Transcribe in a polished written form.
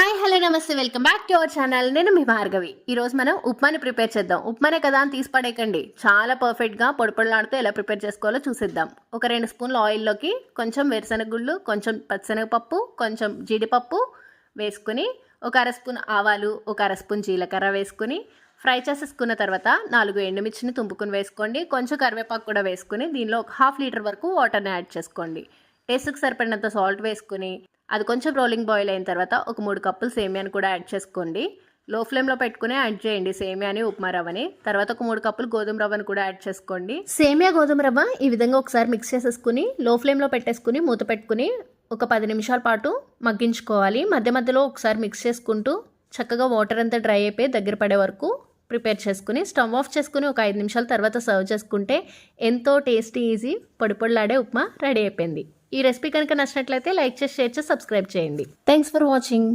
Hi hello నమస్తే welcome back to our channel. నేను మీ భార్గవి. ఈరోజు మనం ఉప్మాని ప్రిపేర్ చేద్దాం. ఉప్మానే కదా అని తీసి పడేయకండి, చాలా పర్ఫెక్ట్గా పొడిపొడలాడుతూ ఎలా ప్రిపేర్ చేసుకోవాలో చూసిద్దాం. ఒక 2 స్పూన్ల ఆయిల్లోకి కొంచెం వేరుశనగ గుళ్ళు, కొంచెం పచ్చిశనగపప్పు, కొంచెం జీడిపప్పు వేసుకుని, ఒక అర స్పూన్ ఆవాలు, ఒక అర స్పూన్ జీలకర్ర వేసుకుని ఫ్రై చేసేసుకున్న తర్వాత 4 ఎండుమిర్చిని తుంపుకుని వేసుకోండి. కొంచెం కరివేపాకు కూడా వేసుకుని దీనిలో ఒక 1/2 లీటర్ వరకు వాటర్ని యాడ్ చేసుకోండి. టేస్ట్కి సరిపడినంత సాల్ట్ వేసుకుని అది కొంచెం రోలింగ్ బాయిల్ అయిన తర్వాత ఒక 3 కప్పులు సేమియాని కూడా యాడ్ చేసుకోండి. లో ఫ్లేమ్లో పెట్టుకుని యాడ్ చేయండి సేమియాని, ఉప్మా రవ్వని. తర్వాత ఒక 3 కప్పులు గోధుమ రవ్వని కూడా యాడ్ చేసుకోండి. సేమియా గోధుమ రవ్వ ఈ విధంగా ఒకసారి మిక్స్ చేసేసుకుని లో ఫ్లేమ్లో పెట్టేసుకుని మూత పెట్టుకుని ఒక 10 నిమిషాల పాటు మగ్గించుకోవాలి. మధ్య మధ్యలో ఒకసారి మిక్స్ చేసుకుంటూ చక్కగా వాటర్ అంతా డ్రై అయిపోయి దగ్గర పడే వరకు ప్రిపేర్ చేసుకుని స్టవ్ ఆఫ్ చేసుకుని ఒక 5 నిమిషాల తర్వాత సర్వ్ చేసుకుంటే ఎంతో టేస్టీ ఈజీ పొడిపొడిలాడే ఉప్మా రెడీ అయిపోయింది. ఈ రెసిపీ కనుక నచ్చినట్లయితే లైక్ చేసి, షేర్ చేసి, సబ్స్క్రైబ్ చేయండి. Thanks for watching.